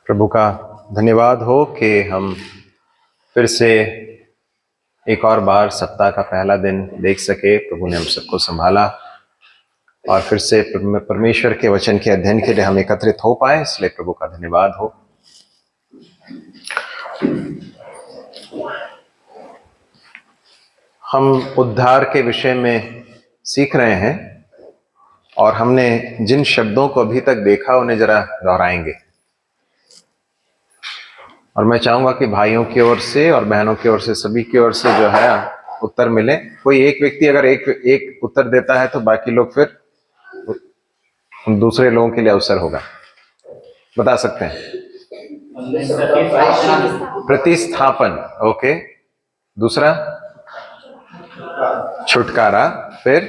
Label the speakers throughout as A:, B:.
A: प्रभु का धन्यवाद हो कि हम फिर से एक और बार सप्ताह का पहला दिन देख सके। प्रभु ने हम सबको संभाला और फिर से परमेश्वर के वचन के अध्ययन के लिए हम एकत्रित हो पाए, इसलिए प्रभु का धन्यवाद हो। हम उद्धार के विषय में सीख रहे हैं और हमने जिन शब्दों को अभी तक देखा उन्हें जरा दोहराएंगे और मैं चाहूंगा कि भाइयों की ओर से और बहनों की ओर से, सभी की ओर से जो है उत्तर मिले। कोई एक व्यक्ति अगर एक उत्तर देता है तो बाकी लोग फिर दूसरे लोगों के लिए अवसर होगा। बता सकते हैं? प्रतिस्थापन, ओके। दूसरा छुटकारा, फिर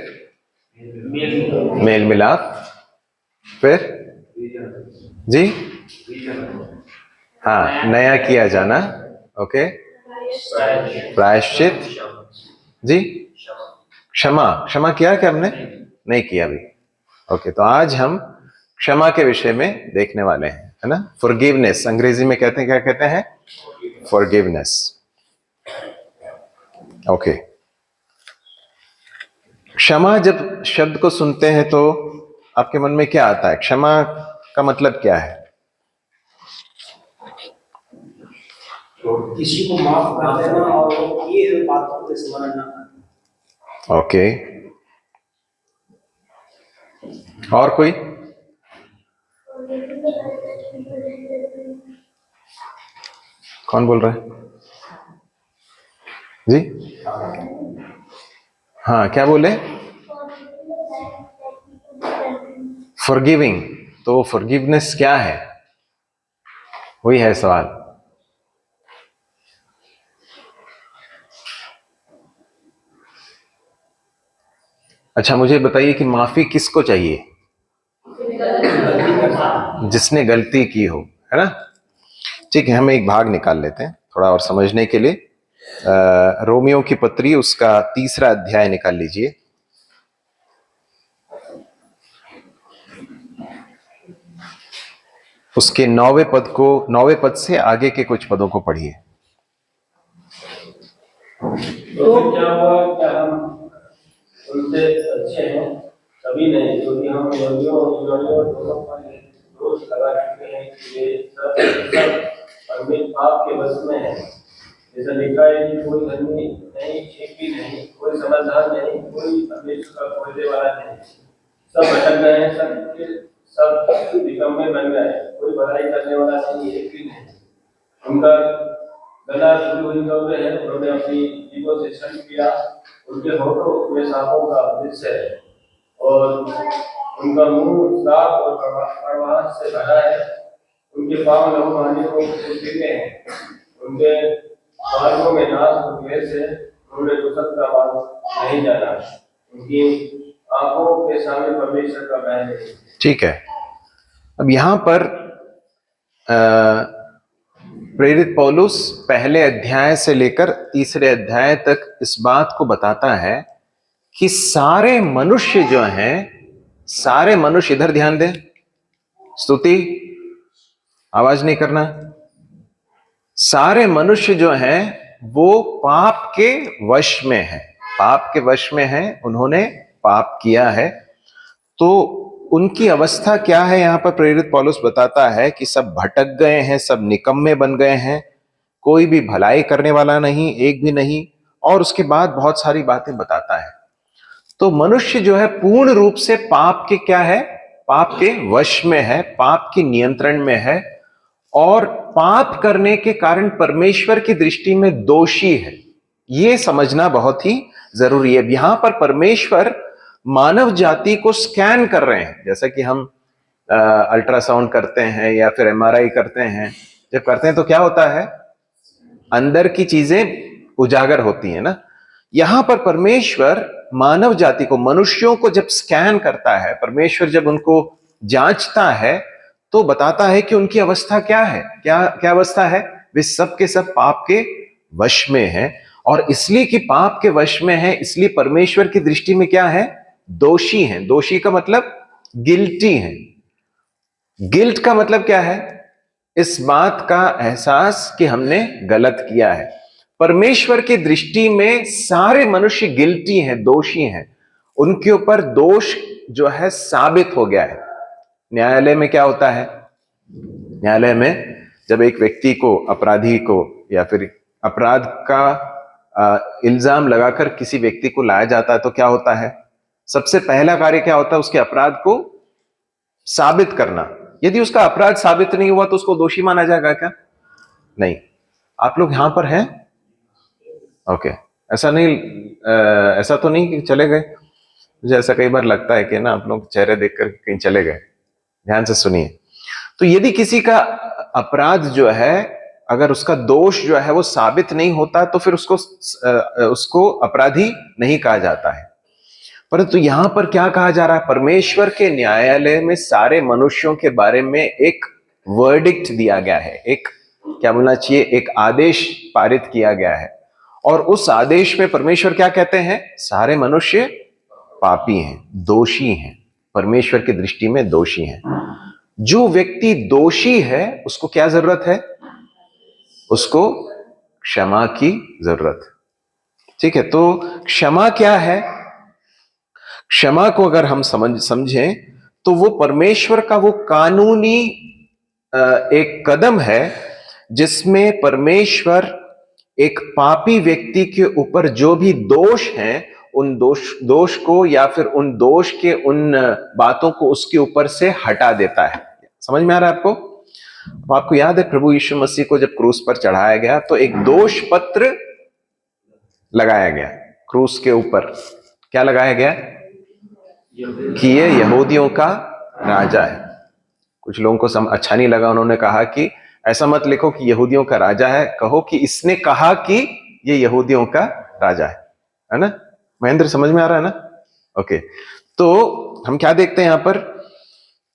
A: मेल मिलाप, फिर जी हाँ, नया किया जाना, ओके। प्रायश्चित, जी क्षमा। क्षमा किया क्या हमने? नहीं किया अभी, ओके। तो आज हम क्षमा के विषय में देखने वाले हैं, है ना। फॉरगिवनेस, अंग्रेजी में कहते हैं, क्या कहते हैं? Forgiveness, okay. क्षमा, जब शब्द को सुनते हैं तो आपके मन में क्या आता है? क्षमा का मतलब क्या है?
B: तो किसी को माफ कर देना और ये बातों को स्मरण न करना।
A: ओके, और कोई? कौन बोल रहा है जी? हाँ, क्या बोले? फॉरगिविंग। तो फॉरगिवनेस क्या है, वही है सवाल। अच्छा, मुझे बताइए कि माफी किसको चाहिए? जिसने गलती की हो, है ना। ठीक है, हम एक भाग निकाल लेते हैं थोड़ा और समझने के लिए। रोमियो की पत्री, उसका 3रा अध्याय निकाल लीजिए। उसके 9वें पद को, 9वें पद से आगे के कुछ पदों को पढ़िए।
B: तो क्या हुआ, क्या हम उनसे अच्छे हैं? कभी नहीं, क्योंकि हम यहूदियों और यूनानियों दोनों पर दोष लगा चुके हैं कि ये सब परमेश्वर पाप के वश में है। जैसा लिखा है कि कोई धर्मी नहीं, एक भी नहीं, कोई समझदार नहीं, कोई परमेश्वर का खोजने वाला नहीं। सब भटक गए हैं, सब निकम्मे बन गए, कोई भलाई करने वाला नहीं, एक भी नहीं। उनका गला खुली हुई कब्र है, उन्होंने अपनी जीभों से छल किया, उनके होठों में सांपों का विष है और उनका मुंह श्राप और कड़वाहट से भरा है। उनके पांव लहू बहाने को पीते हैं, उनके मार्गों में नाश और द्वेष है, उन्होंने दुष्ट का मार्ग नहीं जाना, उनकी आंखों के सामने परमेश्वर का भय नहीं।
A: ठीक है, अब यहां पर प्रेरित पौलुस पहले अध्याय से लेकर 3रे अध्याय तक इस बात को बताता है कि सारे मनुष्य जो हैं, सारे मनुष्य, इधर ध्यान दें, स्तुति, आवाज नहीं करना। सारे मनुष्य जो हैं वो पाप के वश में हैं, पाप के वश में हैं, उन्होंने पाप किया है। तो उनकी अवस्था क्या है, यहां पर प्रेरित पौलुस बताता है कि सब भटक गए हैं, सब निकम्मे बन गए हैं, कोई भी भलाई करने वाला नहीं, एक भी नहीं। और उसके बाद बहुत सारी बातें बताता है। तो मनुष्य जो है पूर्ण रूप से पाप के क्या है? पाप के वश में है, पाप के नियंत्रण में है और पाप करने के कारण परमेश्वर की दृष्टि में दोषी है। यह समझना बहुत ही जरूरी है। यहां पर परमेश्वर मानव जाति को स्कैन कर रहे हैं, जैसा कि हम अल्ट्रासाउंड करते हैं या फिर एमआरआई करते हैं। जब करते हैं तो क्या होता है? अंदर की चीजें उजागर होती है ना। यहां पर परमेश्वर मानव जाति को, मनुष्यों को जब स्कैन करता है, परमेश्वर जब उनको जांचता है तो बताता है कि उनकी अवस्था क्या है। क्या अवस्था है? वे सब के सब पाप के वश में है। और इसलिए कि पाप के वश में है, इसलिए परमेश्वर की दृष्टि में क्या है? दोषी हैं। दोषी का मतलब गिल्टी हैं। गिल्ट का मतलब क्या है? इस बात का एहसास कि हमने गलत किया है। परमेश्वर की दृष्टि में सारे मनुष्य गिल्टी हैं, दोषी हैं। उनके ऊपर दोष जो है साबित हो गया है। न्यायालय में क्या होता है? न्यायालय में जब एक व्यक्ति को, अपराधी को, या फिर अपराध का इल्जाम लगाकर किसी व्यक्ति को लाया जाता है तो क्या होता है? सबसे पहला कार्य क्या होता है? उसके अपराध को साबित करना। यदि उसका अपराध साबित नहीं हुआ तो उसको दोषी माना जाएगा क्या? नहीं। आप लोग यहां पर हैं? ओके। ऐसा नहीं, ऐसा तो नहीं कि चले गए? मुझे ऐसा कई बार लगता है कि ना आप लोग चेहरे देखकर कहीं चले गए। ध्यान से सुनिए। तो यदि किसी का अपराध जो है, अगर उसका दोष जो है वो साबित नहीं होता तो फिर उसको अपराधी नहीं कहा जाता है। परंतु यहां पर क्या कहा जा रहा है? परमेश्वर के न्यायालय में सारे मनुष्यों के बारे में एक वर्डिक्ट दिया गया है, एक, क्या बोलना चाहिए, एक आदेश पारित किया गया है। और उस आदेश में परमेश्वर क्या कहते हैं? सारे मनुष्य पापी हैं, दोषी हैं, परमेश्वर की दृष्टि में दोषी हैं। जो व्यक्ति दोषी है उसको क्या जरूरत है? उसको क्षमा की जरूरत है। ठीक है, तो क्षमा क्या है? क्षमा को अगर हम समझें तो वो परमेश्वर का वो कानूनी एक कदम है जिसमें परमेश्वर एक पापी व्यक्ति के ऊपर जो भी दोष हैं उन दोष को, या फिर उन दोष के उन बातों को उसके ऊपर से हटा देता है। समझ में आ रहा है आपको? तो आपको याद है प्रभु यीशु मसीह को जब क्रूस पर चढ़ाया गया तो एक दोष पत्र लगाया गया क्रूस के ऊपर। क्या लगाया गया? कि ये यहूदियों का राजा है। कुछ लोगों को अच्छा नहीं लगा, उन्होंने कहा कि ऐसा मत लिखो कि यहूदियों का राजा है, कहो कि इसने कहा कि ये यहूदियों का राजा है ना? महेंद्र, समझ में आ रहा है ना? ओके। तो हम क्या देखते हैं यहां पर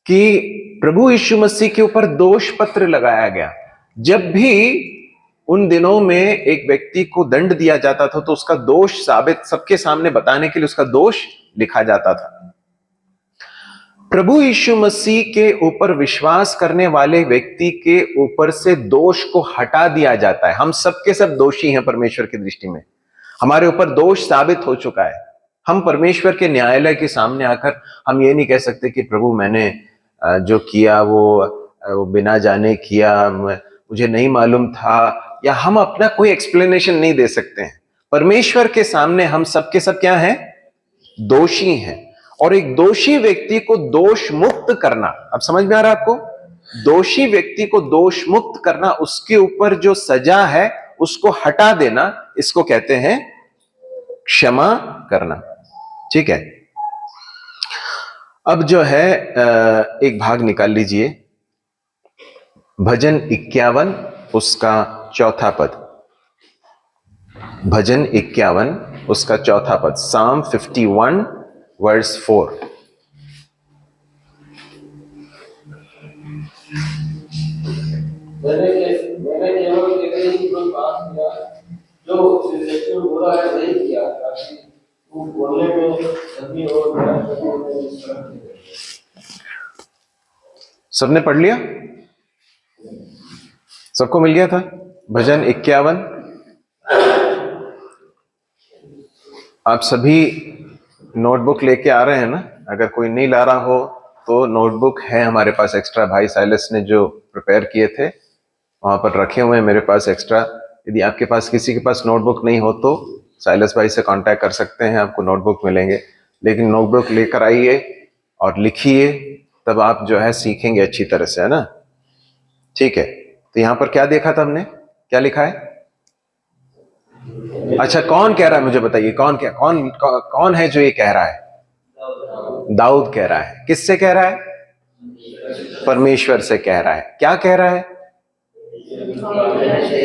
A: कि प्रभु यीशु मसीह के ऊपर दोष पत्र लगाया गया। जब भी उन दिनों में एक व्यक्ति को दंड दिया जाता था तो उसका दोष साबित सबके सामने बताने के लिए उसका दोष लिखा जाता था। प्रभु यीशु मसीह के ऊपर विश्वास करने वाले व्यक्ति के ऊपर से दोष को हटा दिया जाता है। हम सबके सब दोषी हैं परमेश्वर की दृष्टि में। हमारे ऊपर दोष साबित हो चुका है। हम परमेश्वर के न्यायालय के सामने आकर हम ये नहीं कह सकते कि प्रभु मैंने जो किया वो बिना जाने किया, मुझे नहीं मालूम था, या हम अपना कोई एक्सप्लेनेशन नहीं दे सकते हैं। परमेश्वर के सामने हम सबके सब क्या हैं? दोषी हैं। और एक दोषी व्यक्ति को दोष मुक्त करना, अब समझ में आ रहा है आपको? दोषी व्यक्ति को दोष मुक्त करना, उसके ऊपर जो सजा है उसको हटा देना, इसको कहते हैं क्षमा करना। ठीक है, अब जो है एक भाग निकाल लीजिए, भजन 51 उसका चौथा पद। भजन 51 उसका चौथा पद, Psalm 51 वर्स 4।
B: मैंने केवल तेरे ही को बात किया, जो सिलेक्शन बोला है नहीं किया, ताकि तू बोलने में सभी और बयान करने में निष्फल।
A: सबने पढ़ लिया? सबको मिल गया था भजन 51? आप सभी नोटबुक लेके आ रहे हैं ना? अगर कोई नहीं ला रहा हो तो नोटबुक है हमारे पास एक्स्ट्रा, भाई साइलस ने जो प्रिपेयर किए थे वहां पर रखे हुए हैं मेरे पास एक्स्ट्रा। यदि आपके पास किसी के पास नोटबुक नहीं हो तो साइलस भाई से कांटेक्ट कर सकते हैं, आपको नोटबुक मिलेंगे। लेकिन नोटबुक लेकर आइए और लिखिए, तब आप जो है सीखेंगे अच्छी तरह से, है ना? ठीक है, तो यहां पर क्या देखा था हमने? क्या लिखा है? अच्छा, कौन कह रहा है मुझे बताइए? कौन है जो ये कह रहा है? दाऊद कह रहा है। किससे कह रहा है? परमेश्वर से कह रहा है। क्या कह रहा है?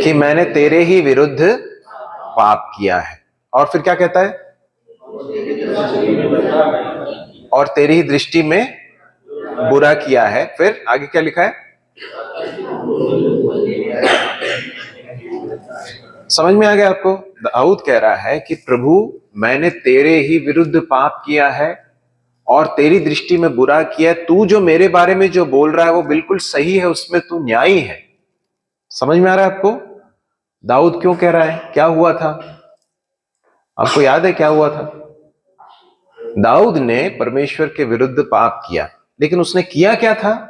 A: कि मैंने तेरे ही विरुद्ध पाप किया है। और फिर क्या कहता है? और तेरी ही दृष्टि में बुरा किया है। फिर आगे क्या लिखा है? समझ में आ गया आपको? दाऊद कह रहा है कि प्रभु मैंने तेरे ही विरुद्ध पाप किया है, और तेरी दृष्टि में बुरा किया, तू जो मेरे बारे में जो बोल रहा है वो बिल्कुल सही है, उसमें तू न्यायी है। समझ में आ रहा है आपको दाऊद क्यों कह रहा है? क्या हुआ था? आपको याद है क्या हुआ था? दाऊद ने परमेश्वर के विरुद्ध पाप किया, लेकिन उसने किया क्या था?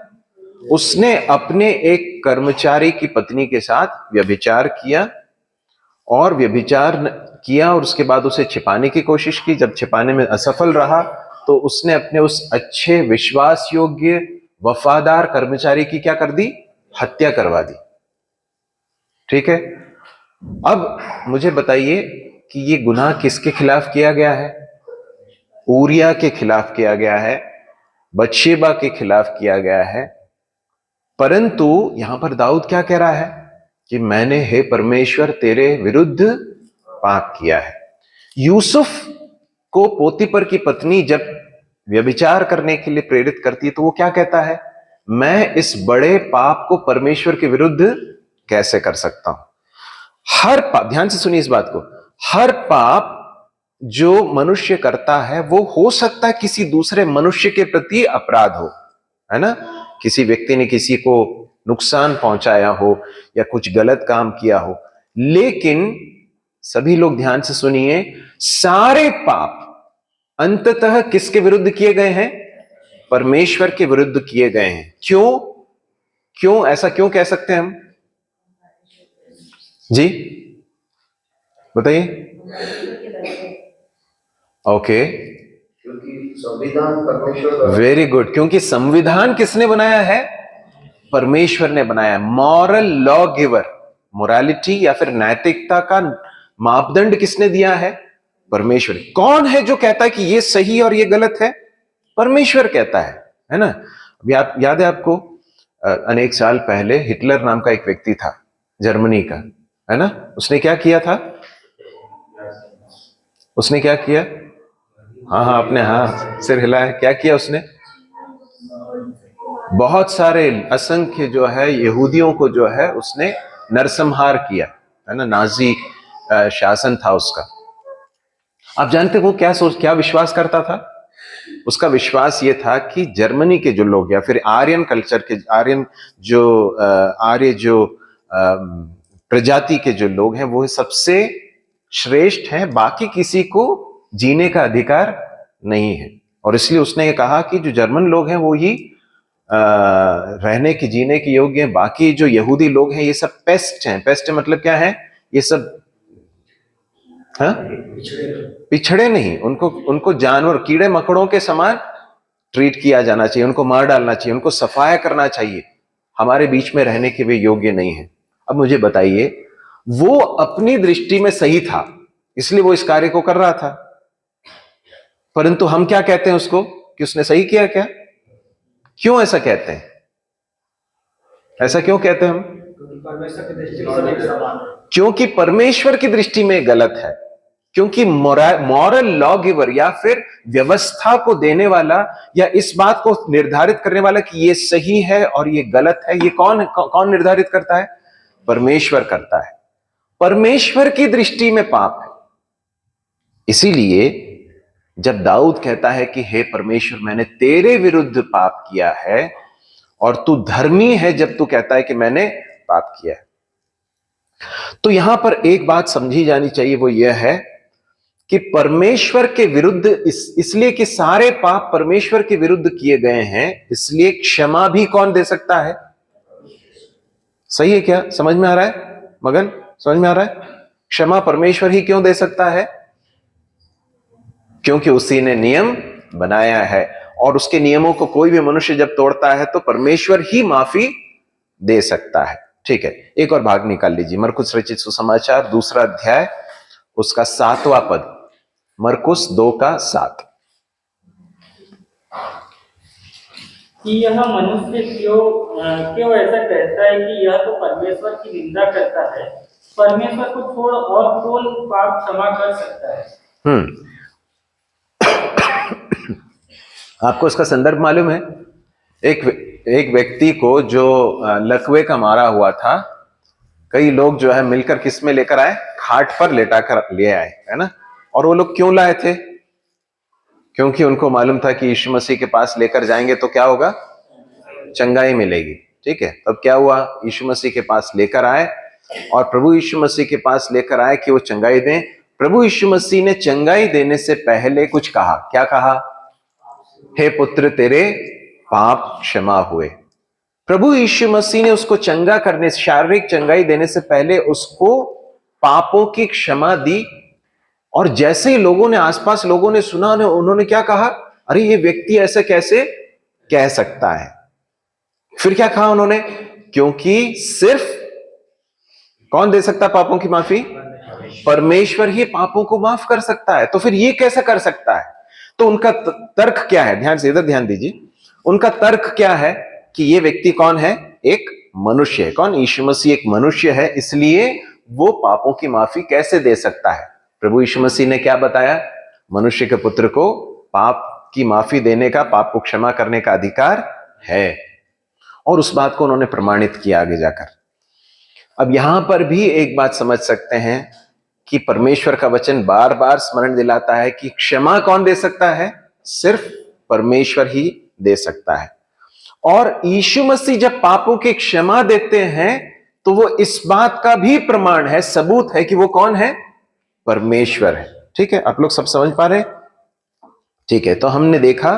A: उसने अपने एक कर्मचारी की पत्नी के साथ व्यभिचार किया, और व्यभिचार किया और उसके बाद उसे छिपाने की कोशिश की। जब छिपाने में असफल रहा तो उसने अपने उस अच्छे विश्वास योग्य वफादार कर्मचारी की क्या कर दी? हत्या करवा दी। ठीक है, अब मुझे बताइए कि ये गुनाह किसके खिलाफ किया गया है? ऊरिया के खिलाफ किया गया है, बत्शेबा के खिलाफ किया गया है। परंतु यहां पर दाऊद क्या कह रहा है कि मैंने हे परमेश्वर तेरे विरुद्ध पाप किया है। यूसुफ को पोतीपर की पत्नी जब व्यभिचार करने के लिए प्रेरित करती है तो वो क्या कहता है? मैं इस बड़े पाप को परमेश्वर के विरुद्ध कैसे कर सकता हूं? हर पाप, ध्यान से सुनिए इस बात को, हर पाप जो मनुष्य करता है वो हो सकता है किसी दूसरे मनुष्य के प्रति अपराध हो, है ना? किसी व्यक्ति ने किसी को नुकसान पहुंचाया हो या कुछ गलत काम किया हो, लेकिन सभी लोग ध्यान से सुनिए, सारे पाप अंततः किसके विरुद्ध किए गए हैं? परमेश्वर के विरुद्ध किए गए हैं। क्यों? क्यों ऐसा क्यों कह सकते हैं हम जी? बताइए। ओके,
B: क्योंकि संविधान परमेश्वर द्वारा।
A: Very good. क्योंकि संविधान किसने बनाया है? परमेश्वर ने बनाया। मॉरल लॉ गिवर, मोरालिटी या फिर नैतिकता का मापदंड किसने दिया है? परमेश्वर। कौन है जो कहता है कि ये सही और ये गलत है? परमेश्वर कहता है ना? अभी आप याद है आपको, अनेक साल पहले हिटलर नाम का एक व्यक्ति था, जर्मनी का, है ना? उसने क्या किया था? उसने क्या किया? हाँ हाँ, आपने हाँ सिर हिलाया। क्या किया उसने? बहुत सारे असंख्य जो है यहूदियों को जो है उसने नरसंहार किया, है ना? नाजी शासन था उसका। आप जानते वो क्या विश्वास करता था? उसका विश्वास ये था कि जर्मनी के जो लोग या फिर आर्यन कल्चर के, आर्यन जो आर्य जो प्रजाति के जो लोग हैं वो सबसे श्रेष्ठ हैं, बाकी किसी को जीने का अधिकार नहीं है। और इसलिए उसने ये कहा कि जो जर्मन लोग हैं वो ही रहने की जीने के योग्य हैं, बाकी जो यहूदी लोग हैं ये सब पेस्ट हैं। पेस्ट मतलब क्या है? ये सब हाँ पिछड़े नहीं, उनको उनको जानवर कीड़े मकड़ों के समान ट्रीट किया जाना चाहिए, उनको मार डालना चाहिए, उनको सफाया करना चाहिए, हमारे बीच में रहने के वे योग्य नहीं है। अब मुझे बताइए, वो अपनी दृष्टि में सही था इसलिए वो इस कार्य को कर रहा था, परंतु हम क्या कहते हैं उसको कि उसने सही किया क्या? क्यों ऐसा कहते हैं? ऐसा क्यों कहते हैं हम? क्योंकि परमेश्वर की दृष्टि में गलत है। क्योंकि मॉरल लॉ गिवर या फिर व्यवस्था को देने वाला या इस बात को निर्धारित करने वाला कि ये सही है और ये गलत है, ये कौन निर्धारित करता है? परमेश्वर करता है। परमेश्वर की दृष्टि में पाप है। इसीलिए जब दाऊद कहता है कि हे परमेश्वर मैंने तेरे विरुद्ध पाप किया है, और तू धर्मी है जब तू कहता है कि मैंने पाप किया है, तो यहां पर एक बात समझी जानी चाहिए, वो यह है कि परमेश्वर के विरुद्ध इसलिए कि सारे पाप परमेश्वर के विरुद्ध किए गए हैं, इसलिए क्षमा भी कौन दे सकता है? सही है क्या? समझ में आ रहा है मगन? समझ में आ रहा है? क्षमा परमेश्वर ही क्यों दे सकता है? क्योंकि उसी ने नियम बनाया है, और उसके नियमों को कोई भी मनुष्य जब तोड़ता है तो परमेश्वर ही माफी दे सकता है। ठीक है, एक और भाग निकाल लीजिए, मरकुस रचित सुसमाचार 2 अध्याय उसका 7वां पद, मरकुस 2:7।
C: कि यह मनुष्य क्यों ऐसा कहता है कि यह तो परमेश्वर की निंदा करता है, परमेश्वर को छोड़ और कौन पाप क्षमा कर सकता है?
A: आपको इसका संदर्भ मालूम है? एक व्यक्ति को जो लकवे का मारा हुआ था, कई लोग जो है मिलकर किस में लेकर आए? खाट पर लेटा कर ले आए, है ना? और वो लोग क्यों लाए थे? क्योंकि उनको मालूम था कि यीशु मसीह के पास लेकर जाएंगे तो क्या होगा, चंगाई मिलेगी। ठीक है, तब क्या हुआ, यीशु मसीह के पास लेकर आए और प्रभु यीशु मसीह के पास लेकर आए कि वो चंगाई दें। प्रभु यीशु मसीह ने चंगाई देने से पहले कुछ कहा, क्या कहा, हे पुत्र तेरे पाप क्षमा हुए। प्रभु यीशु मसीह ने उसको चंगा करने, शारीरिक चंगाई देने से पहले उसको पापों की क्षमा दी। और जैसे ही लोगों ने, आसपास लोगों ने सुना, उन्होंने क्या कहा, अरे ये व्यक्ति ऐसा कैसे कह सकता है। फिर क्या कहा उन्होंने, क्योंकि सिर्फ कौन दे सकता है पापों की माफी, परमेश्वर ही पापों को माफ कर सकता है, तो फिर ये कैसे कर सकता है। तो उनका तर्क क्या है, ध्यान से इधर ध्यान दीजिए, उनका तर्क क्या है कि ये व्यक्ति कौन है, एक मनुष्य है। कौन, यीशु मसीह एक मनुष्य है, इसलिए वो पापों की माफी कैसे दे सकता है। प्रभु यीशु मसीह ने क्या बताया, मनुष्य के पुत्र को पाप की माफी देने का, पाप को क्षमा करने का अधिकार है, और उस बात को उन्होंने प्रमाणित किया आगे जाकर। अब यहां पर भी एक बात समझ सकते हैं कि परमेश्वर का वचन बार बार स्मरण दिलाता है कि क्षमा कौन दे सकता है, सिर्फ परमेश्वर ही दे सकता है। और यीशु मसीह जब पापों की क्षमा देते हैं तो वो इस बात का भी प्रमाण है, सबूत है कि वो कौन है, परमेश्वर है। ठीक है, आप लोग सब समझ पा रहे हैं। ठीक है, तो हमने देखा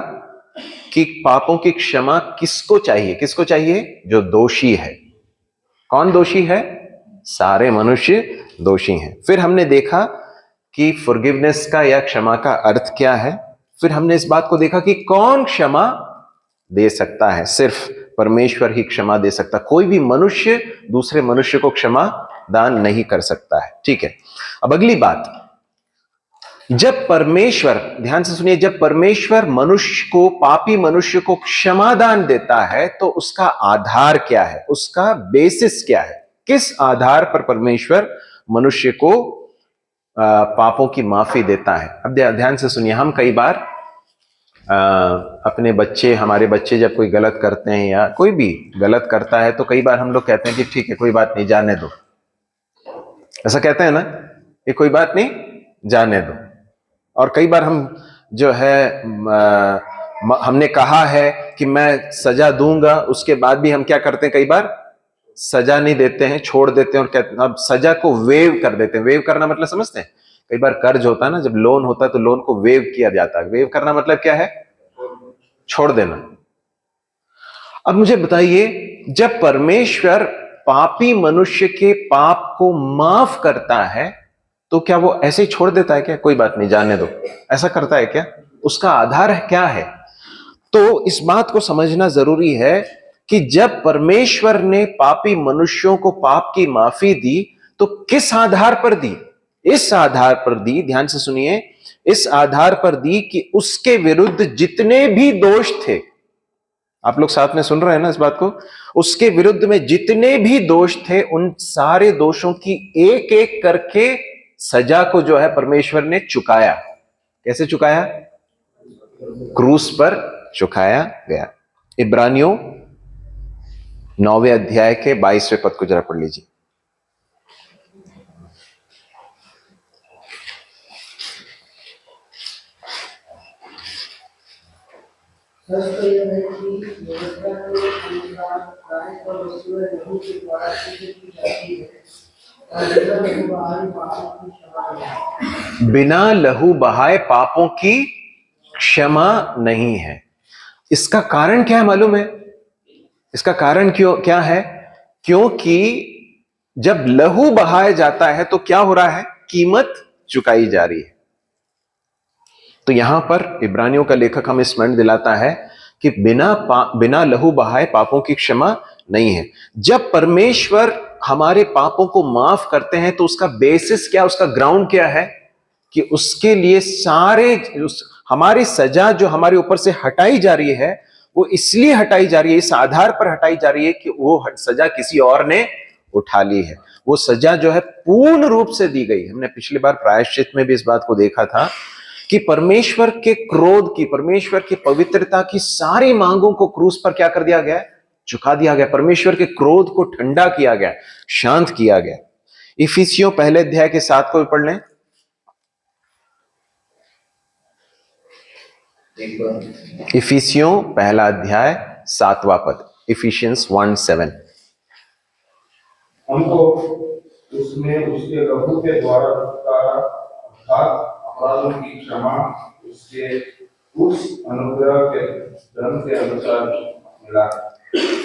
A: कि पापों की क्षमा किसको चाहिए, किसको चाहिए, जो दोषी है। कौन दोषी है, सारे मनुष्य दोषी हैं। फिर हमने देखा कि फॉरगिवनेस का या क्षमा का अर्थ क्या है। फिर हमने इस बात को देखा कि कौन क्षमा दे सकता है, सिर्फ परमेश्वर ही क्षमा दे सकता, कोई भी मनुष्य दूसरे मनुष्य को क्षमा दान नहीं कर सकता है। ठीक है, अब अगली बात, जब परमेश्वर, ध्यान से सुनिए, जब परमेश्वर मनुष्य को, पापी मनुष्य को क्षमा दान देता है तो उसका आधार क्या है, उसका बेसिस क्या है, किस आधार पर परमेश्वर मनुष्य को पापों की माफी देता है। अब ध्यान से सुनिए, हम कई बार अपने बच्चे, हमारे बच्चे जब कोई गलत करते हैं या कोई भी गलत करता है तो कई बार हम लोग कहते हैं कि ठीक है कोई बात नहीं, जाने दो, ऐसा कहते हैं ना, ये कोई बात नहीं, जाने दो। और कई बार हम जो है हमने कहा है कि मैं सजा दूंगा, उसके बाद भी हम क्या करते हैं, कई बार सजा नहीं देते हैं, छोड़ देते हैं और कहते हैं, अब सजा को वेव कर देते हैं। वेव करना मतलब समझते हैं, कई बार कर्ज होता है ना, जब लोन होता है तो लोन को वेव किया जाता है। वेव करना मतलब क्या है, छोड़ देना। अब मुझे बताइए, जब परमेश्वर पापी मनुष्य के पाप को माफ करता है तो क्या वो ऐसे ही छोड़ देता है क्या, कोई बात नहीं जाने दो, ऐसा करता है क्या, उसका आधार क्या है। तो इस बात को समझना जरूरी है कि जब परमेश्वर ने पापी मनुष्यों को पाप की माफी दी तो किस आधार पर दी, इस आधार पर दी, ध्यान से सुनिए, इस आधार पर दी कि उसके विरुद्ध जितने भी दोष थे, आप लोग साथ में सुन रहे हैं ना इस बात को, उसके विरुद्ध में जितने भी दोष थे उन सारे दोषों की एक एक करके सजा को जो है परमेश्वर ने चुकाया। कैसे चुकाया, क्रूस पर चुकाया गया। इब्रानियों 9वें अध्याय के 22वें पद को जरा पढ़ लीजिए।
D: सच तो यह है कि व्यवस्था के अनुसार गाय और वस्तुएं लहू के द्वारा शुद्ध की जाती है, और बिना लहू बहाए पापों की क्षमा नहीं है।
A: बिना लहू बहाए पापों की क्षमा नहीं है। इसका कारण क्या है मालूम है, इसका कारण क्या है, क्योंकि जब लहू बहाया जाता है तो क्या हो रहा है, कीमत चुकाई जा रही है। तो यहां पर इब्रानियों का लेखक हमें स्मरण दिलाता है कि बिना लहू बहाए पापों की क्षमा नहीं है। जब परमेश्वर हमारे पापों को माफ करते हैं तो उसका बेसिस क्या, उसका ग्राउंड क्या है, कि उसके लिए हमारी सजा जो हमारे ऊपर से हटाई जा रही है वो इसलिए हटाई जा रही है, इस आधार पर हटाई जा रही है कि वो सजा किसी और ने उठा ली है। वो सजा जो है पूर्ण रूप से दी गई। हमने पिछली बार प्रायश्चित में भी इस बात को देखा था कि परमेश्वर के क्रोध की, परमेश्वर की पवित्रता की सारी मांगों को क्रूस पर क्या कर दिया गया, चुका दिया गया। परमेश्वर के क्रोध को ठंडा किया गया, शांत किया गया। इफिसियों 1 अध्याय के 7 को भी पढ़ लें। इफिसियों पहला अध्याय 7वां पद, इफिशियंस 1:7।
E: हमको उसमें उसके लहू के द्वारा छुटकारा अर्थात अपराधों की क्षमा उसके उस अनुग्रह के धन के अनुसार मिला।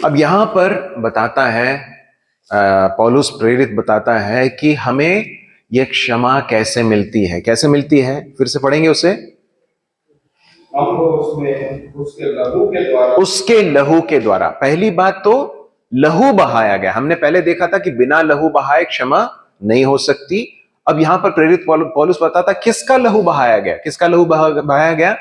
A: अब यहां पर बताता है, पौलुस प्रेरित बताता है कि हमें यह क्षमा कैसे मिलती है। कैसे मिलती है, फिर से पढ़ेंगे उसे।
E: हमको उसमें उसके लहू के द्वारा,
A: उसके लहू के द्वारा। पहली बात तो लहू बहाया गया। हमने पहले देखा था कि बिना लहू बहाए क्षमा नहीं हो सकती। अब यहां पर प्रेरित पौलुस बताता किसका लहू बहाया गया। किसका लहू बहाया गया?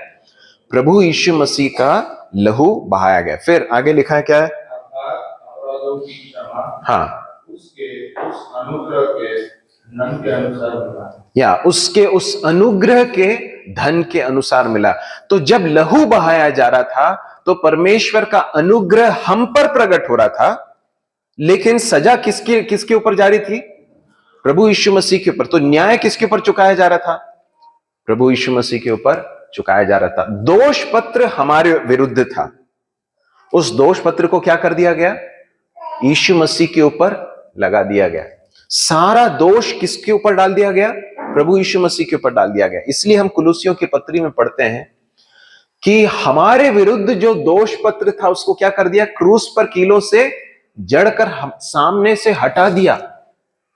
A: प्रभु यीशु मसीह का लहू बहाया गया। फिर आगे लिखा है क्या है?
E: अपराधों की क्षमा
A: हाँ,
E: उसके उस अनुग्रह के धन के अनुसार मिला।
A: या उसके उस अनुग्रह के धन के अनुसार मिला। तो जब लहू बहाया जा रहा था तो परमेश्वर का अनुग्रह हम पर प्रकट हो रहा था, लेकिन सजा किसके किसके ऊपर जारी थी? प्रभु यीशु मसीह के ऊपर। तो न्याय किसके ऊपर चुकाया जा रहा था? प्रभु यीशु मसीह के ऊपर चुकाया जा रहा था। दोष पत्र हमारे विरुद्ध था, उस दोष पत्र को क्या कर दिया गया? यीशु मसीह के ऊपर लगा दिया गया। सारा दोष किसके ऊपर डाल दिया गया? प्रभु यीशु मसीह के ऊपर डाल दिया गया। इसलिए हम कुलुसियों की पत्री में पढ़ते हैं कि हमारे विरुद्ध जो दोष पत्र था उसको क्या कर दिया? क्रूस पर कीलों से जड़कर सामने से हटा दिया।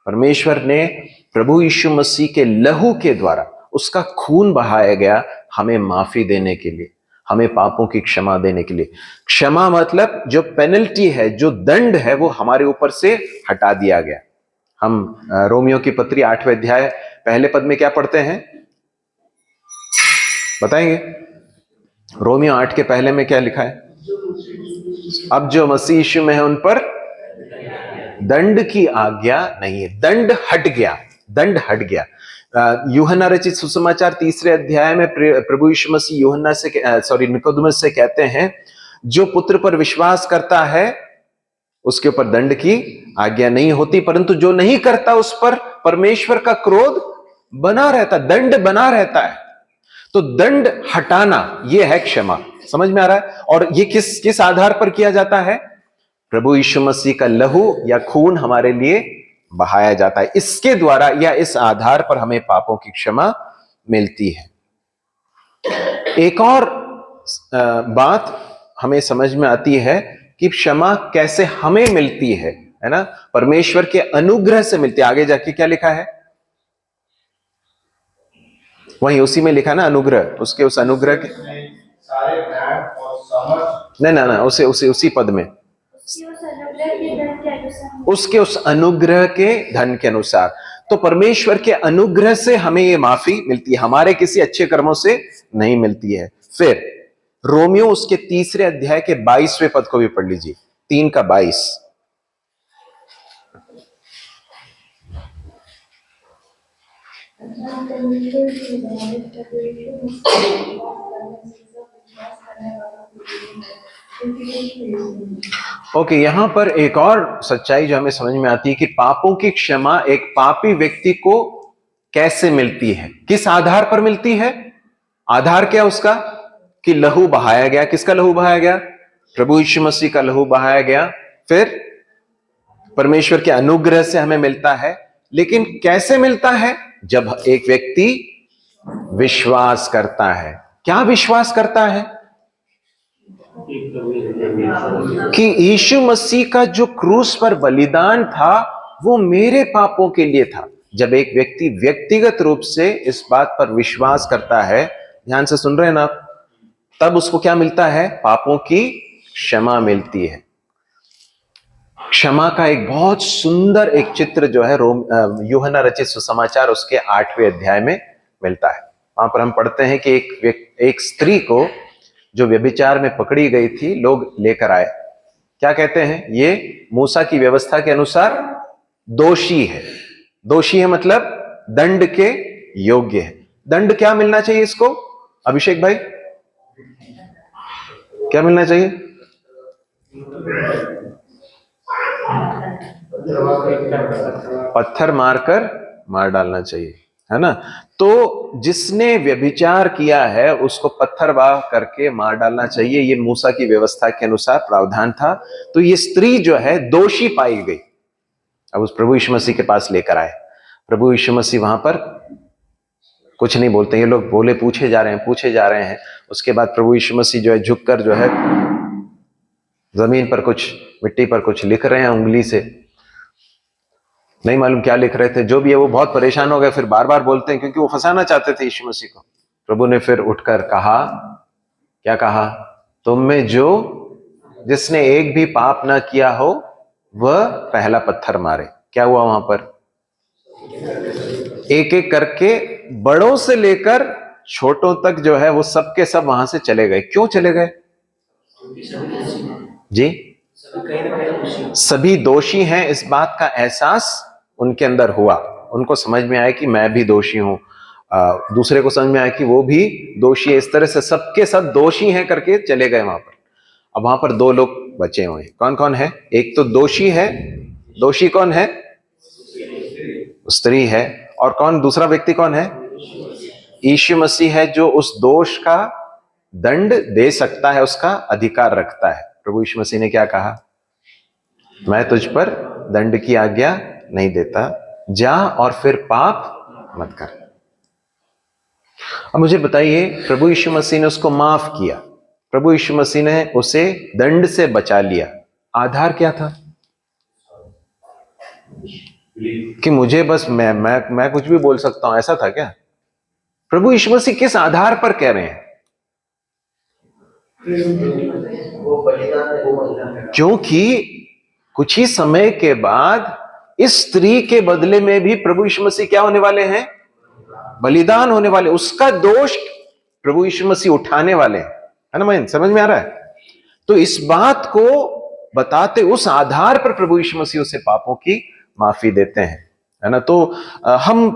A: परमेश्वर ने प्रभु यीशु मसीह के लहू के द्वारा, उसका खून बहाया गया हमें माफी देने के लिए, हमें पापों की क्षमा देने के लिए। क्षमा मतलब जो पेनल्टी है, जो दंड है, वो हमारे ऊपर से हटा दिया गया। हम रोमियो की पत्री 8वें अध्याय पहले पद में क्या पढ़ते हैं, बताएंगे? रोमियो 8 के पहले में क्या लिखा है? अब जो मसीह यीशु में है उन पर दंड की आज्ञा नहीं है। दंड हट गया, दंड हट गया। यूहन्ना रचित सुसमाचार 3 अध्याय में प्रभु यीशु मसीह यूहन्ना से निकोदेमुस से कहते हैं, जो पुत्र पर विश्वास करता है उसके ऊपर दंड की आज्ञा नहीं होती, परंतु जो नहीं करता उस पर परमेश्वर का क्रोध बना रहता, दंड बना रहता है। तो दंड हटाना यह है क्षमा। समझ में आ रहा है? और यह किस आधार पर किया जाता है? प्रभु यीशु मसीह का लहू या खून हमारे लिए बहाया जाता है। इसके द्वारा या इस आधार पर हमें पापों की क्षमा मिलती है। एक और बात हमें समझ में आती है कि क्षमा कैसे हमें मिलती है ना? परमेश्वर के अनुग्रह से मिलती है। आगे जाके क्या लिखा है? वहीं उसी में लिखा ना, अनुग्रह। उसके उस अनुग्रह के
E: सारे ज्ञान और समझ,
A: नहीं ना, उसी पद में उसके उस अनुग्रह के धन के अनुसार। तो परमेश्वर के अनुग्रह से हमें ये माफी मिलती है, हमारे किसी अच्छे कर्मों से नहीं मिलती है। फिर रोमियो उसके 3 अध्याय के 22वें पद को भी पढ़ लीजिए, 3 का 22। ओके, यहां पर एक और सच्चाई जो हमें समझ में आती है कि पापों की क्षमा एक पापी व्यक्ति को कैसे मिलती है, किस आधार पर मिलती है? आधार क्या उसका? कि लहू बहाया गया। किसका लहू बहाया गया? प्रभु यीशु मसीह का लहू बहाया गया। फिर परमेश्वर के अनुग्रह से हमें मिलता है। लेकिन कैसे मिलता है? जब एक व्यक्ति विश्वास करता है। क्या विश्वास करता है? कि यीशु मसीह का जो क्रूस पर बलिदान था वो मेरे पापों के लिए था। जब एक व्यक्ति व्यक्तिगत रूप से इस बात पर विश्वास करता है, ध्यान से सुन रहे हैं ना, तब उसको क्या मिलता है? पापों की क्षमा मिलती है। क्षमा का एक बहुत सुंदर एक चित्र जो है यूहन्ना रचित सुसमाचार उसके 8वें अध्याय में मिलता है। वहां पर हम पढ़ते हैं कि एक स्त्री को जो व्यभिचार में पकड़ी गई थी, लोग लेकर आए। क्या कहते हैं? ये मूसा की व्यवस्था के अनुसार दोषी है। दोषी है मतलब दंड के योग्य है। दंड क्या मिलना चाहिए इसको, अभिषेक भाई? क्या मिलना चाहिए? पत्थर मारकर मार डालना चाहिए, है ना। तो जिसने व्यभिचार किया है उसको पत्थरवाह करके मार डालना चाहिए, ये मूसा की व्यवस्था के अनुसार प्रावधान था। तो ये स्त्री जो है दोषी पाई गई। अब उस प्रभु यीशु मसीह के पास लेकर आए, प्रभु यीशु मसीह वहां पर कुछ नहीं बोलते, ये लोग बोले पूछे जा रहे हैं। उसके बाद प्रभु यीशु मसीह जो है झुककर जो है जमीन पर कुछ, मिट्टी पर कुछ लिख रहे हैं उंगली से, नहीं मालूम क्या लिख रहे थे, जो भी है। वो बहुत परेशान हो गए, फिर बार बार बोलते हैं क्योंकि वो फंसाना चाहते थे यीशु मसीह को। प्रभु ने फिर उठकर कहा, क्या कहा, तुम में जो जिसने एक भी पाप ना किया हो वह पहला पत्थर मारे। क्या हुआ वहां पर? एक एक करके बड़ों से लेकर छोटों तक जो है वो सब के सब वहां से चले गए। क्यों चले गए जी? सभी दोषी हैं, इस बात का एहसास उनके अंदर हुआ। उनको समझ में आया कि मैं भी दोषी हूं, दूसरे को समझ में आया कि वो भी दोषी है। इस तरह से सबके सब दोषी हैं करके चले गए वहां पर। अब वहां पर दो लोग बचे हुए हैं। कौन कौन है? एक तो दोषी है, दोषी कौन है? स्त्री है। और कौन दूसरा व्यक्ति कौन है? यीशु मसीह है, जो उस दोष का दंड दे सकता है, उसका अधिकार रखता है। प्रभु यीशु मसीह ने क्या कहा? मैं तुझ पर दंड की आज्ञा नहीं देता, जा और फिर पाप मत कर। अब मुझे बताइए, प्रभु यीशु मसीह ने उसको माफ किया, प्रभु यीशु मसीह ने उसे दंड से बचा लिया। आधार क्या था? कि मुझे बस मैं कुछ भी बोल सकता हूं, ऐसा था क्या? प्रभु यीशु मसीह किस आधार पर कह रहे हैं? क्योंकि कुछ ही समय के बाद इस स्त्री के बदले में भी प्रभु यीशु मसीह क्या होने वाले हैं? बलिदान होने वाले। उसका दोष प्रभु यीशु मसीह उठाने वाले हैं, है ना? मैं समझ में आ रहा है? तो इस बात को बताते उस आधार पर प्रभु यीशु मसीह उसे पापों की माफी देते हैं, है ना। तो हम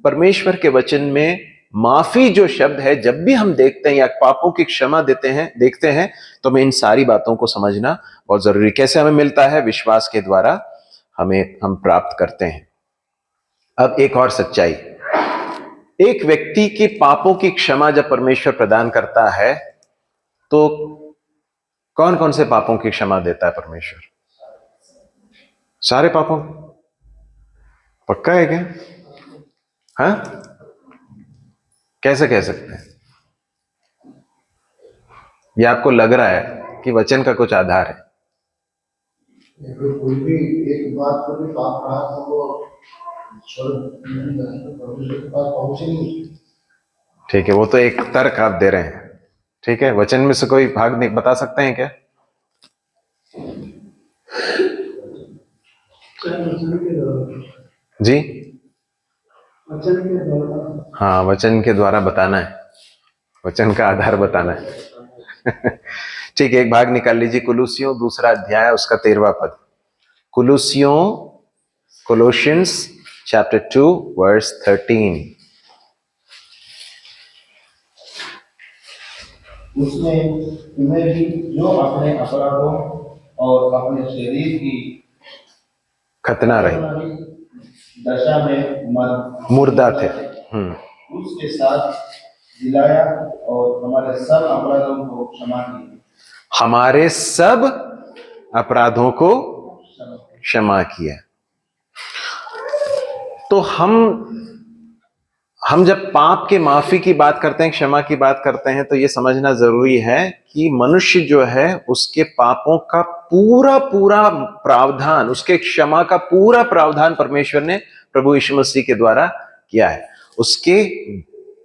A: परमेश्वर के वचन में माफी जो शब्द है जब भी हम देखते हैं या पापों की क्षमा देखते हैं तो हमें इन सारी बातों को समझना बहुत जरूरी। कैसे हमें मिलता है? विश्वास के द्वारा हम प्राप्त करते हैं। अब एक और सच्चाई, एक व्यक्ति की पापों की क्षमा जब परमेश्वर प्रदान करता है तो कौन कौन से पापों की क्षमा देता है परमेश्वर? सारे पापों? पक्का है क्या? हाँ, कैसे कह सकते हैं? या आपको लग रहा है कि वचन का कुछ आधार है?
F: कोई भी एक बात को भी पाप रहा था वो परमेश्वर के पास पहुंचे नहीं।
A: ठीक है, वो तो एक तर्क आप दे रहे हैं। ठीक है, वचन में से कोई भाग नहीं बता सकते हैं क्या? जी,
F: वचन के द्वारा।
A: हाँ, वचन के द्वारा बताना है, वचन का आधार बताना है। ठीक है, एक भाग निकाल लीजिए, कुलुसियों 2 अध्याय उसका 13वां पद। Colossians chapter 2 verse 13।
E: उसमें तुम्हें भी जो अपने अपराधों और अपने शरीर की
A: खतना रही
E: दशा में
A: मुर्दा थे,
E: उसके साथ दिलाया और हमारे सब अपराधों को क्षमा किया।
A: हमारे सब अपराधों को क्षमा किया। तो हम जब पाप के माफी की बात करते हैं, क्षमा की बात करते हैं, तो यह समझना जरूरी है कि मनुष्य जो है उसके पापों का पूरा प्रावधान, उसके क्षमा का पूरा प्रावधान परमेश्वर ने प्रभु यीशु मसीह के द्वारा किया है। उसके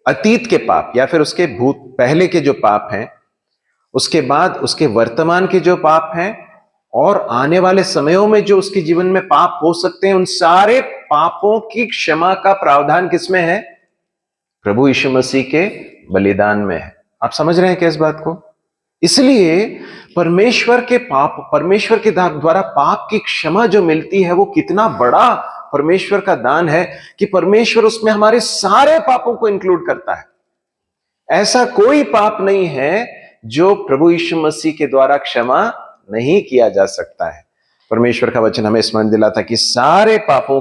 A: अतीत के पाप या फिर उसके पहले के जो पाप हैं, उसके बाद उसके वर्तमान के जो पाप हैं और आने वाले समयों में जो उसके जीवन में पाप हो सकते हैं, उन सारे पापों की क्षमा का प्रावधान किसमें है? प्रभु यीशु मसीह के बलिदान में है। आप समझ रहे हैं क्या इस बात को? इसलिए परमेश्वर के द्वारा पाप की क्षमा जो मिलती है वो कितना बड़ा परमेश्वर का दान है कि परमेश्वर उसमें हमारे सारे पापों को इंक्लूड करता है। ऐसा कोई पाप नहीं है जो प्रभु यीशु मसीह के द्वारा क्षमा नहीं किया जा सकता है। परमेश्वर का वचन हमें स्मरण दिलाता कि सारे पापों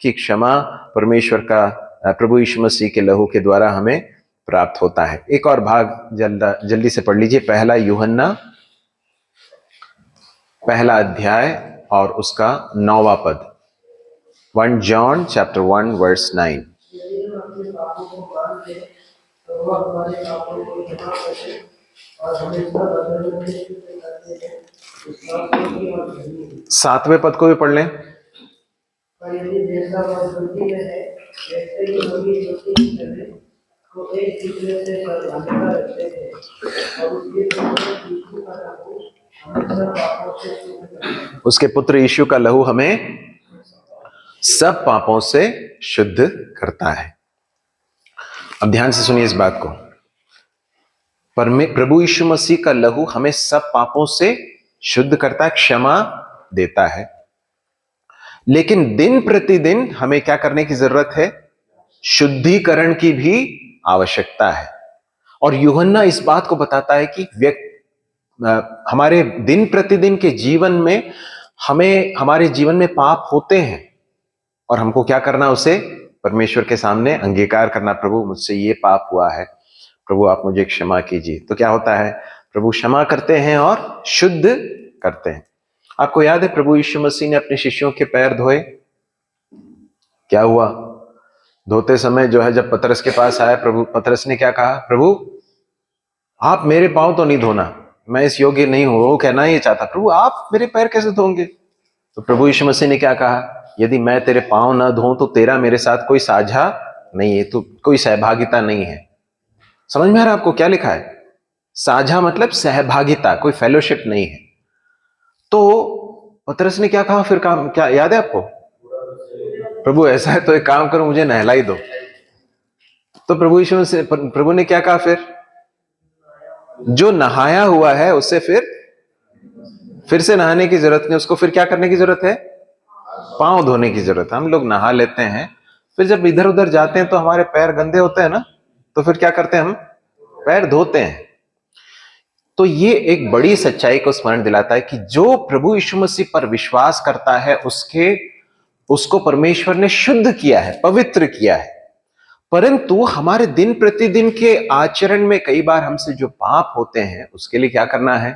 A: की क्षमा परमेश्वर का प्रभु यीशु मसीह के लहू के द्वारा हमें प्राप्त होता है। एक और भाग जल्दी से पढ़ लीजिए, पहला यूहन्ना पहला अध्याय और उसका 9वां पद। 1 John chapter 1 verse 9।
D: यदि हम अपने पापों को मान लें तो वह हमारे पापों को क्षमा करे और हमें सब अधर्म से शुद्ध करते हैं। इस बात को भी और धन्य है।
A: 7वें पद को भी पढ़ लें।
D: पर यदि जैसा वह ज्योति में है वैसे ही हम भी ज्योति में चलें तो एक दूसरे से सद्भावना रखते हैं और उसके पुत्र यीशु का लहू हमें सब पापों से शुद्ध करता है।
A: उसके पुत्र यीशु का लहू हमें सब पापों से शुद्ध करता है। अब ध्यान से सुनिए इस बात को। प्रभु यीशु मसीह का लहू हमें सब पापों से शुद्ध करता है, क्षमा देता है। लेकिन दिन प्रतिदिन हमें क्या करने की जरूरत है? शुद्धिकरण की भी आवश्यकता है। और यूहन्ना इस बात को बताता है कि हमारे दिन प्रतिदिन के जीवन में हमारे जीवन में पाप होते हैं और हमको क्या करना? उसे परमेश्वर के सामने अंगीकार करना। प्रभु मुझसे ये पाप हुआ है, प्रभु आप मुझे क्षमा कीजिए। तो क्या होता है? प्रभु क्षमा करते हैं और शुद्ध करते हैं। आपको याद है प्रभु यीशु मसीह ने अपने शिष्यों के पैर धोए, क्या हुआ? धोते समय जो है जब पतरस के पास आया, पतरस ने क्या कहा? प्रभु आप मेरे पांव तो नहीं धोना, मैं इस योग्य नहीं हूं। वो कहना ये चाहता, प्रभु आप मेरे पैर कैसे धोंगे? तो प्रभु यीशु मसीह ने क्या कहा? यदि मैं तेरे पांव ना धोऊं तो तेरा मेरे साथ कोई साझा नहीं है, तो कोई सहभागिता नहीं है। समझ में आ रहा है आपको क्या लिखा है? साझा मतलब सहभागिता, कोई फेलोशिप नहीं है। तो पतरस ने क्या कहा फिर? काम क्या याद है आपको? प्रभु ऐसा है तो एक काम करो, मुझे नहला ही दो। तो प्रभु ने क्या कहा फिर? जो नहाया हुआ है उससे फिर से नहाने की जरूरत नहीं, उसको फिर क्या करने की जरूरत है? पांव धोने की जरूरत है। हम लोग नहा लेते हैं, फिर जब इधर उधर जाते हैं तो हमारे पैर गंदे होते हैं ना, तो फिर क्या करते हैं? हम पैर धोते हैं। तो ये एक बड़ी सच्चाई को स्मरण दिलाता है कि जो प्रभु यीशु मसीह पर विश्वास करता है उसको परमेश्वर ने शुद्ध किया है, पवित्र किया है। परंतु हमारे दिन प्रतिदिन के आचरण में कई बार हमसे जो पाप होते हैं उसके लिए क्या करना है?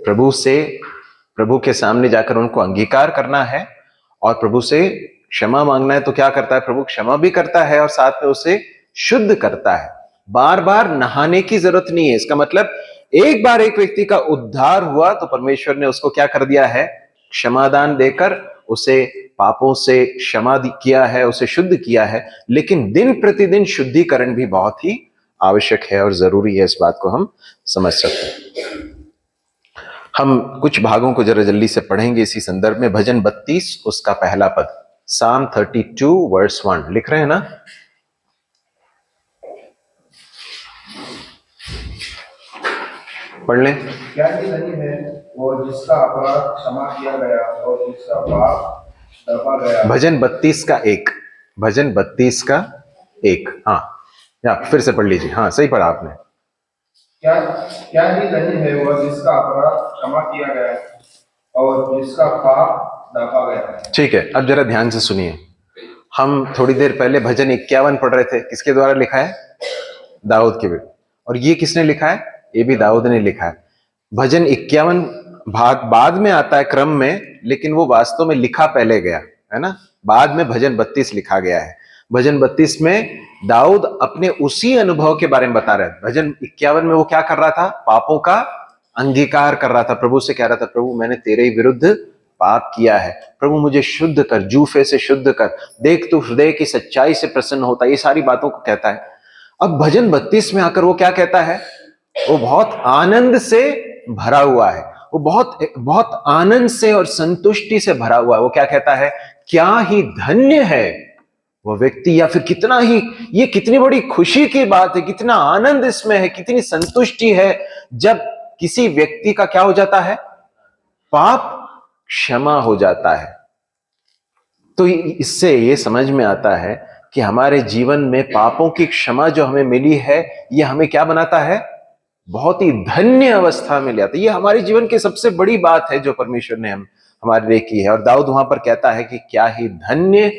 A: प्रभु के सामने जाकर उनको अंगीकार करना है और प्रभु से क्षमा मांगना है। तो क्या करता है? प्रभु क्षमा भी करता है और साथ में उसे शुद्ध करता है। बार बार नहाने की जरूरत नहीं है। इसका मतलब एक बार एक व्यक्ति का उद्धार हुआ तो परमेश्वर ने उसको क्या कर दिया है? क्षमादान देकर उसे पापों से क्षमा किया है, उसे शुद्ध किया है। लेकिन दिन प्रतिदिन शुद्धिकरण भी बहुत ही आवश्यक है और जरूरी है। इस बात को हम समझ सकते हैं। हम कुछ भागों को जरा जल्दी से पढ़ेंगे इसी संदर्भ में। भजन 32 उसका पहला पद, Psalm 32 verse 1 लिख रहे हैं ना? पढ़ लें।
E: क्या ही धनी है वो जिसका अपराध क्षमा किया गया और जिसका पाप ढका गया।
A: भजन 32 का 1, भजन 32 का 1। हाँ, या फिर से पढ़ लीजिए। हाँ, सही पढ़ा आपने।
E: क्या ही धनी है वो जिसका अपराध क्षमा किया गया और जिसका पाप ढका गया।
A: ठीक है, अब जरा ध्यान से सुनिए। हम थोड़ी देर पहले भजन 51 पढ़ रहे थे। किसके द्वारा लिखा है? दाऊद के। और ये किसने लिखा है? ये भी दाऊद ने लिखा है। भजन 51 भाग बाद में आता है क्रम में, लेकिन वो वास्तव में लिखा पहले गया है ना। बाद में भजन 32 लिखा गया है। भजन 32 में दाऊद अपने उसी अनुभव के बारे में बता रहे थे। भजन 51 में वो क्या कर रहा था? पापों का अंगीकार कर रहा था। प्रभु से कह रहा था, प्रभु मैंने तेरे ही विरुद्ध पाप किया है, प्रभु मुझे शुद्ध कर, जूफे से शुद्ध कर, देख तू हृदय की सच्चाई से प्रसन्न होता है। ये सारी बातों को कहता है। अब भजन 32 में आकर वो क्या कहता है? वो बहुत आनंद से भरा हुआ है। वो बहुत आनंद से और संतुष्टि से भरा हुआ है। वो क्या कहता है? क्या ही धन्य है वो व्यक्ति, या फिर कितना ही, ये कितनी बड़ी खुशी की बात है, कितना आनंद इसमें है, कितनी संतुष्टि है जब किसी व्यक्ति का क्या हो जाता है? पाप क्षमा हो जाता है। तो इससे ये समझ में आता है कि हमारे जीवन में पापों की क्षमा जो हमें मिली है, ये हमें क्या बनाता है? बहुत ही धन्य अवस्था में ले आता है। ये हमारे जीवन की सबसे बड़ी बात है जो परमेश्वर ने हमारे लिए की है। और दाऊद वहां पर कहता है कि क्या ही धन्य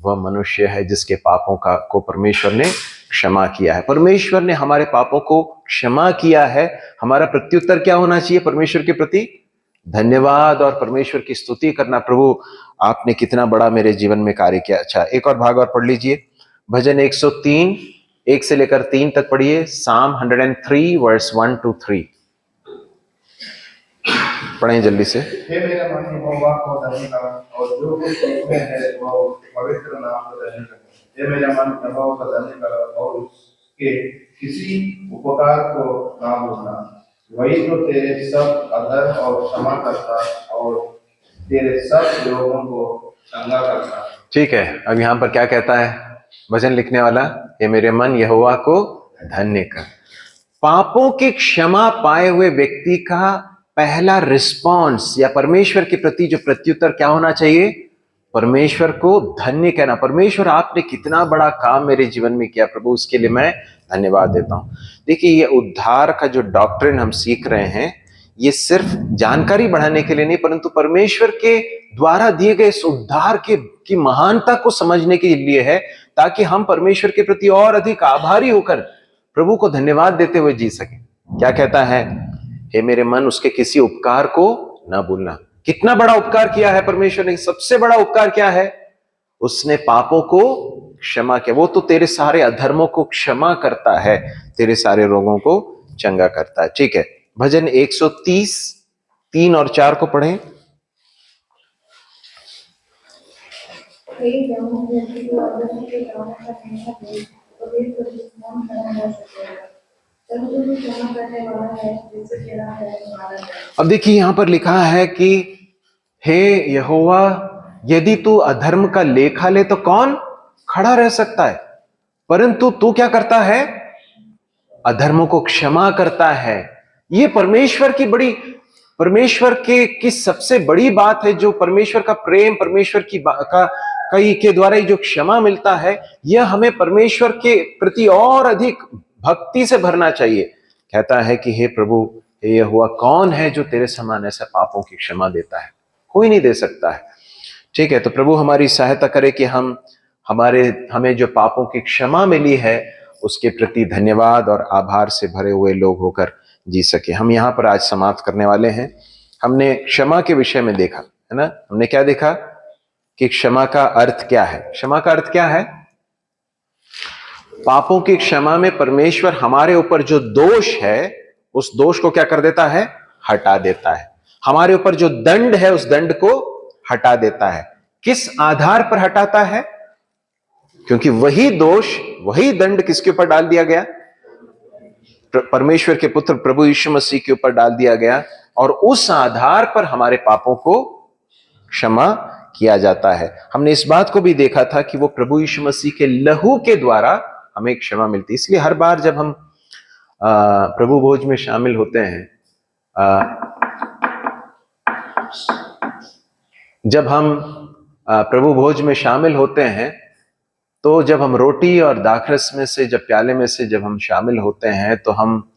A: वह मनुष्य है जिसके पापों को परमेश्वर ने क्षमा किया है। परमेश्वर ने हमारे पापों को क्षमा किया है। हमारा प्रत्युत्तर क्या होना चाहिए परमेश्वर के प्रति? धन्यवाद और परमेश्वर की स्तुति करना, प्रभु आपने कितना बड़ा मेरे जीवन में कार्य किया। अच्छा, एक और भाग और पढ़ लीजिए, भजन 103 1 से लेकर 3 तक पढ़िए। Psalm 103 वर्स 1 to 3 पढ़ें जल्दी से।
E: हे मेरा मन यहोवा को धन्य कर और जो कुछ उसमें है वह उसके पवित्र नाम को धन्य कर। हे मेरा मन यहोवा को धन्य कर और उसके किसी उपकार को ना भूलना। वही तो तेरे सब अधर्म और क्षमा करता और तेरे सब लोगों को चंगा करता। ठीक है, अब यहाँ पर क्या कहता है भजन लिखने वाला? हे मेरे मन यहोवा को धन्य कर। पापों की क्षमा पाए हुए व्यक्ति का पहला रिस्पॉन्स या परमेश्वर के प्रति जो प्रत्युत्तर क्या होना चाहिए? परमेश्वर को धन्य कहना। परमेश्वर आपने कितना बड़ा काम मेरे जीवन में किया प्रभु, उसके लिए मैं धन्यवाद देता हूं। देखिए, ये उद्धार का जो डॉक्ट्रिन हम सीख रहे हैं, ये सिर्फ जानकारी बढ़ाने के लिए नहीं, परंतु परमेश्वर के द्वारा दिए गए इस उद्धार की महानता को समझने के लिए है, ताकि हम परमेश्वर के प्रति और अधिक आभारी होकर प्रभु को धन्यवाद देते हुए जी सकें। क्या कहता है? हे मेरे मन उसके किसी उपकार को ना भूलना। कितना बड़ा उपकार किया है परमेश्वर ने? सबसे बड़ा उपकार क्या है? उसने पापों को क्षमा किया। वो तो तेरे सारे अधर्मों को क्षमा करता है, तेरे सारे रोगों को चंगा करता है। ठीक है, भजन 130 3 और 4 को पढ़ें। अब देखिए, यहां पर लिखा है कि हे यहोवा, यदि तू अधर्म का लेखा ले तो कौन खड़ा रह सकता है? परंतु तू क्या करता है? अधर्मों को क्षमा करता है। ये परमेश्वर की सबसे बड़ी बात है। जो परमेश्वर का प्रेम, परमेश्वर के द्वारा जो क्षमा मिलता है, यह हमें परमेश्वर के प्रति और अधिक भक्ति से भरना चाहिए। कहता है कि हे प्रभु, हे यहोवा, कौन है जो तेरे समान ऐसा पापों की क्षमा देता है? कोई नहीं दे सकता है। ठीक है, तो प्रभु हमारी सहायता करे कि हमें जो पापों की क्षमा मिली है उसके प्रति धन्यवाद और आभार से भरे हुए लोग होकर जी सके। हम यहाँ पर आज समाप्त करने वाले हैं। हमने क्षमा के विषय में देखा है ना। हमने क्या देखा कि क्षमा का अर्थ क्या है? क्षमा का अर्थ क्या है? पापों की क्षमा में परमेश्वर हमारे ऊपर जो दोष है उस दोष को क्या कर देता है? हटा देता है। हमारे ऊपर जो दंड है उस दंड को हटा देता है। किस आधार पर हटाता है? क्योंकि वही दोष, वही दंड किसके ऊपर डाल दिया गया? परमेश्वर के पुत्र प्रभु यीशु मसीह के ऊपर डाल दिया गया, और उस आधार पर हमारे पापों को क्षमा किया जाता है। हमने इस बात को भी देखा था कि वो प्रभु यीशु मसीह के लहू के द्वारा हमें क्षमा मिलती है। इसलिए हर बार जब हम प्रभु भोज में शामिल होते हैं, जब हम प्रभु भोज में शामिल होते हैं, तो जब हम रोटी और दाखरस में से, जब प्याले में से जब हम शामिल होते हैं, तो हम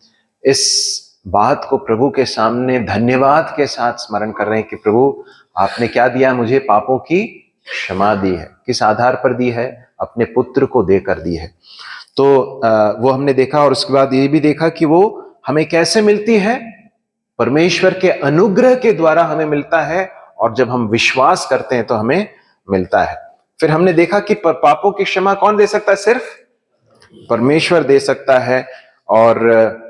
E: इस बात को प्रभु के सामने धन्यवाद के साथ स्मरण कर रहे हैं कि प्रभु आपने क्या दिया? मुझे पापों की क्षमा दी है। किस आधार पर दी है? अपने पुत्र को देकर दी है। तो वो हमने देखा, और उसके बाद ये भी देखा कि वो हमें कैसे मिलती है? परमेश्वर के अनुग्रह के द्वारा हमें मिलता है, और जब हम विश्वास करते हैं तो हमें मिलता है। फिर हमने देखा कि पापों की क्षमा कौन दे सकता है? सिर्फ परमेश्वर दे सकता है। और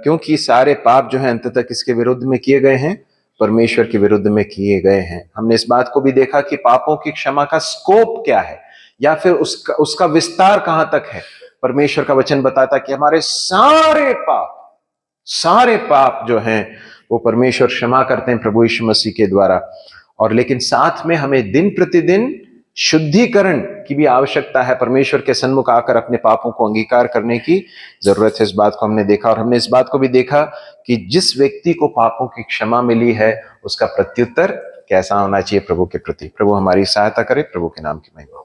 E: क्योंकि सारे पाप जो है अंततः किसके विरुद्ध में किए गए हैं? परमेश्वर के विरुद्ध में किए गए हैं। हमने इस बात को भी देखा कि पापों की क्षमा का स्कोप क्या है, या फिर उसका विस्तार कहां तक है। परमेश्वर का वचन बताता है कि हमारे सारे पाप जो हैं वो परमेश्वर क्षमा करते हैं प्रभु यीशु मसीह के द्वारा। और लेकिन साथ में हमें दिन प्रतिदिन शुद्धिकरण की भी आवश्यकता है। परमेश्वर के सन्मुख आकर अपने पापों को अंगीकार करने की जरूरत है। इस बात को हमने देखा, और हमने इस बात को भी देखा कि जिस व्यक्ति को पापों की क्षमा मिली है उसका प्रत्युत्तर कैसा होना चाहिए प्रभु के प्रति। प्रभु हमारी सहायता करे। प्रभु के नाम की महिमा।